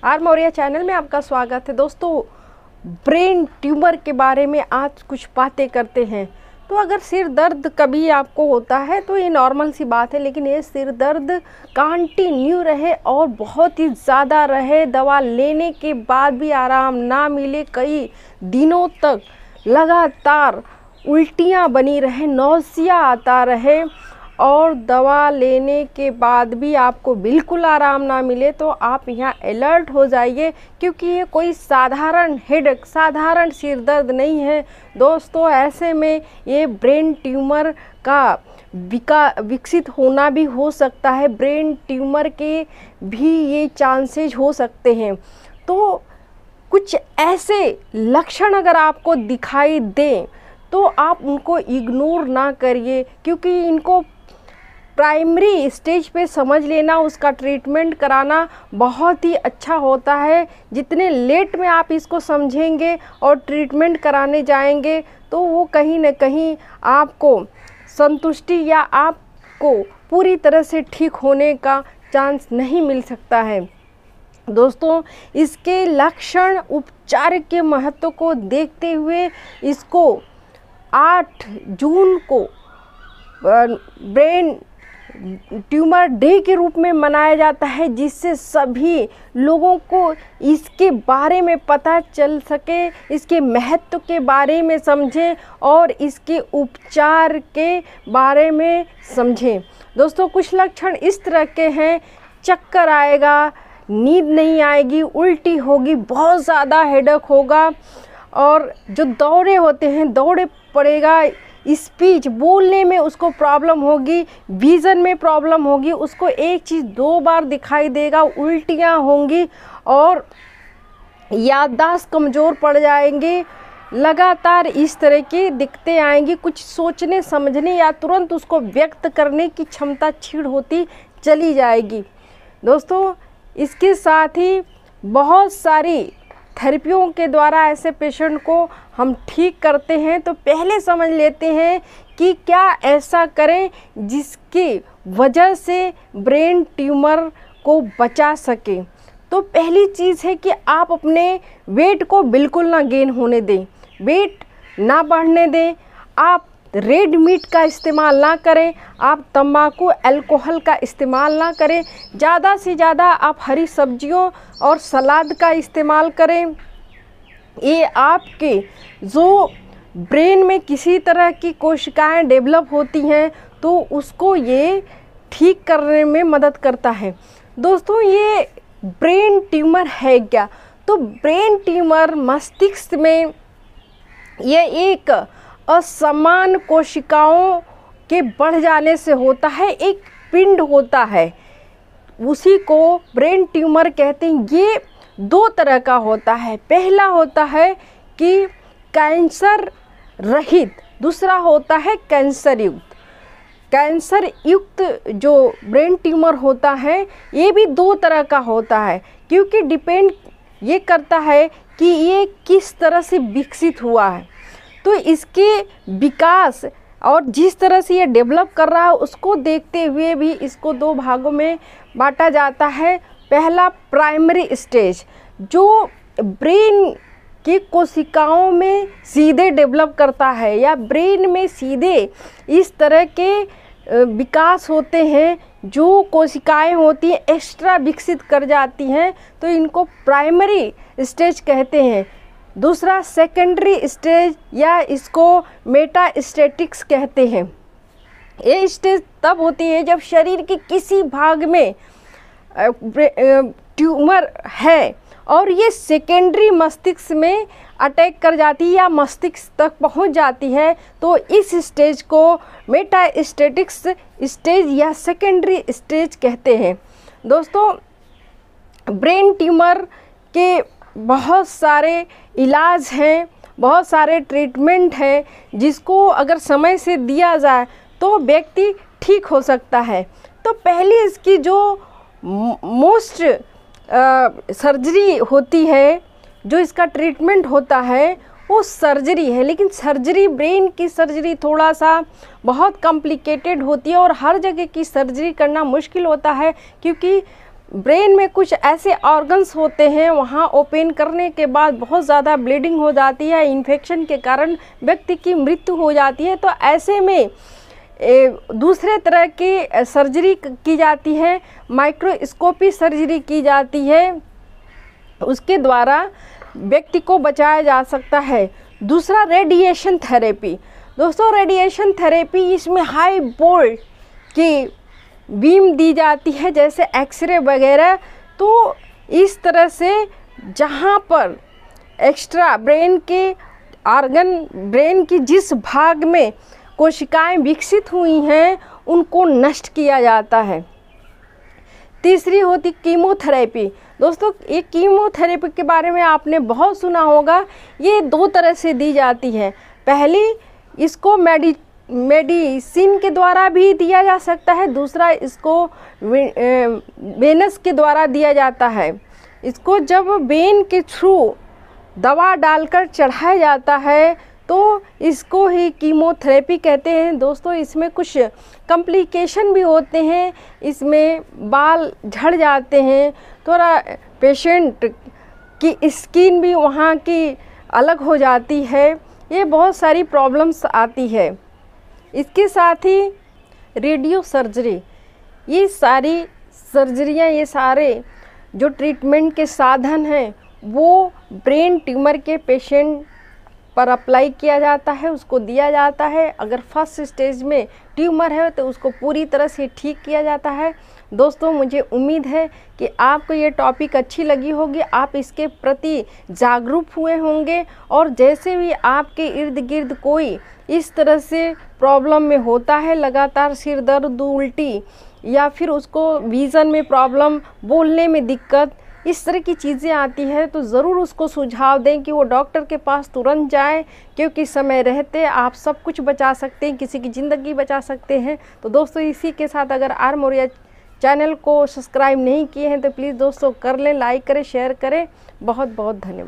Are Maurya channel में आपका स्वागत है। दोस्तों, ब्रेन ट्यूमर के बारे में आज कुछ बातें करते हैं। तो अगर सिर दर्द कभी आपको होता है तो ये नॉर्मल सी बात है, लेकिन ये सिर दर्द कंटिन्यू रहे और बहुत ही ज़्यादा रहे, दवा लेने के बाद भी आराम ना मिले, कई दिनों तक लगातार उल्टियाँ बनी रहे, नौसिया आता रहे और दवा लेने के बाद भी आपको बिल्कुल आराम ना मिले, तो आप यहाँ अलर्ट हो जाइए, क्योंकि ये कोई साधारण हेडेक, साधारण सिर दर्द नहीं है दोस्तों। ऐसे में ये ब्रेन ट्यूमर का विकसित होना भी हो सकता है, ब्रेन ट्यूमर के भी ये चांसेस हो सकते हैं। तो कुछ ऐसे लक्षण अगर आपको दिखाई दें तो आप उनको इग्नोर ना करिए, क्योंकि इनको प्राइमरी स्टेज पे समझ लेना, उसका ट्रीटमेंट कराना बहुत ही अच्छा होता है। जितने लेट में आप इसको समझेंगे और ट्रीटमेंट कराने जाएंगे तो वो कहीं ना कहीं आपको संतुष्टि या आपको पूरी तरह से ठीक होने का चांस नहीं मिल सकता है। दोस्तों, इसके लक्षण, उपचार के महत्व को देखते हुए इसको 8 जून को ब्रेन ट्यूमर डे के रूप में मनाया जाता है, जिससे सभी लोगों को इसके बारे में पता चल सके, इसके महत्व के बारे में समझें और इसके उपचार के बारे में समझें। दोस्तों, कुछ लक्षण इस तरह के हैं: चक्कर आएगा, नींद नहीं आएगी, उल्टी होगी, बहुत ज़्यादा हेडेक होगा, और जो दौरे होते हैं दौड़े पड़ेगा, स्पीच बोलने में उसको प्रॉब्लम होगी, विज़न में प्रॉब्लम होगी, उसको एक चीज़ 2 बार दिखाई देगा, उल्टियाँ होंगी और याददाश्त कमज़ोर पड़ जाएंगे। लगातार इस तरह की दिक्कतें आएंगी, कुछ सोचने समझने या तुरंत उसको व्यक्त करने की क्षमता क्षीण होती चली जाएगी। दोस्तों, इसके साथ ही बहुत सारी थेरेपियों के द्वारा ऐसे पेशेंट को हम ठीक करते हैं। तो पहले समझ लेते हैं कि क्या ऐसा करें जिसकी वजह से ब्रेन ट्यूमर को बचा सके। तो पहली चीज़ है कि आप अपने वेट को बिल्कुल ना गेन होने दें, वेट ना बढ़ने दें। आप रेड मीट का इस्तेमाल ना करें, आप तंबाकू, अल्कोहल का इस्तेमाल ना करें, ज़्यादा से ज़्यादा आप हरी सब्जियों और सलाद का इस्तेमाल करें। ये आपके जो ब्रेन में किसी तरह की कोशिकाएं डेवलप होती हैं तो उसको ये ठीक करने में मदद करता है। दोस्तों, ये ब्रेन ट्यूमर है क्या? तो ब्रेन ट्यूमर मस्तिष्क में ये एक असमान कोशिकाओं के बढ़ जाने से होता है, एक पिंड होता है, उसी को ब्रेन ट्यूमर कहते हैं। ये 2 तरह का होता है, पहला होता है कि कैंसर रहित, दूसरा होता है कैंसर युक्त। कैंसर युक्त जो ब्रेन ट्यूमर होता है ये भी 2 तरह का होता है, क्योंकि डिपेंड ये करता है कि ये किस तरह से विकसित हुआ है। तो इसके विकास और जिस तरह से ये डेवलप कर रहा है उसको देखते हुए भी इसको 2 भागों में बांटा जाता है। पहला प्राइमरी स्टेज, जो ब्रेन की कोशिकाओं में सीधे डेवलप करता है या ब्रेन में सीधे इस तरह के विकास होते हैं, जो कोशिकाएं होती हैं एक्स्ट्रा विकसित कर जाती हैं, तो इनको प्राइमरी स्टेज कहते हैं। दूसरा सेकेंडरी स्टेज या इसको मेटास्टेटिक्स कहते हैं। ये स्टेज तब होती है जब शरीर के किसी भाग में ट्यूमर है और ये सेकेंडरी मस्तिष्क में अटैक कर जाती है या मस्तिष्क तक पहुंच जाती है, तो इस स्टेज को मेटास्टेटिक्स स्टेज या सेकेंडरी स्टेज कहते हैं। दोस्तों, ब्रेन ट्यूमर के बहुत सारे इलाज हैं, बहुत सारे ट्रीटमेंट हैं, जिसको अगर समय से दिया जाए तो व्यक्ति ठीक हो सकता है। तो पहली इसकी जो मोस्ट सर्जरी होती है, जो इसका ट्रीटमेंट होता है वो सर्जरी है, लेकिन सर्जरी, ब्रेन की सर्जरी थोड़ा सा बहुत कॉम्प्लिकेटेड होती है और हर जगह की सर्जरी करना मुश्किल होता है, क्योंकि ब्रेन में कुछ ऐसे ऑर्गन्स होते हैं, वहाँ ओपन करने के बाद बहुत ज़्यादा ब्लीडिंग हो जाती है, इन्फेक्शन के कारण व्यक्ति की मृत्यु हो जाती है। तो ऐसे में दूसरे तरह की सर्जरी की जाती है, माइक्रोस्कोपी सर्जरी की जाती है, उसके द्वारा व्यक्ति को बचाया जा सकता है। दूसरा रेडिएशन थेरेपी। दोस्तों रेडिएशन थेरेपी, इसमें हाई वोल्ट की बीम दी जाती है, जैसे एक्सरे वगैरह। तो इस तरह से जहाँ पर एक्स्ट्रा ब्रेन के ऑर्गन, ब्रेन की जिस भाग में कोशिकाएं विकसित हुई हैं उनको नष्ट किया जाता है। तीसरी होती कीमोथेरेपी। दोस्तों ये कीमोथेरेपी के बारे में आपने बहुत सुना होगा। ये दो तरह से दी जाती है। पहली, इसको मेडिसिन के द्वारा भी दिया जा सकता है, दूसरा इसको वेनस के द्वारा दिया जाता है। इसको जब वेन के थ्रू दवा डालकर चढ़ाया जाता है तो इसको ही कीमोथेरेपी कहते हैं। दोस्तों इसमें कुछ कॉम्प्लिकेशन भी होते हैं, इसमें बाल झड़ जाते हैं, थोड़ा पेशेंट की स्किन भी वहाँ की अलग हो जाती है, ये बहुत सारी प्रॉब्लम्स आती है। इसके साथ ही रेडियो सर्जरी, ये सारी सर्जरियाँ, ये सारे जो ट्रीटमेंट के साधन हैं वो ब्रेन ट्यूमर के पेशेंट पर अप्लाई किया जाता है, उसको दिया जाता है। अगर फर्स्ट स्टेज में ट्यूमर है तो उसको पूरी तरह से ठीक किया जाता है। दोस्तों मुझे उम्मीद है कि आपको ये टॉपिक अच्छी लगी होगी, आप इसके प्रति जागरूक हुए होंगे, और जैसे भी आपके इर्द गिर्द कोई इस तरह से प्रॉब्लम में होता है, लगातार सिर दर्द, उल्टी, या फिर उसको विज़न में प्रॉब्लम, बोलने में दिक्कत, इस तरह की चीज़ें आती है, तो ज़रूर उसको सुझाव दें कि वो डॉक्टर के पास तुरंत जाएं, क्योंकि समय रहते आप सब कुछ बचा सकते हैं, किसी की ज़िंदगी बचा सकते हैं। तो दोस्तों इसी के साथ अगर आर मौर्या चैनल को सब्सक्राइब नहीं किए हैं तो प्लीज़ दोस्तों कर लें, लाइक करें, शेयर करें। बहुत बहुत धन्यवाद।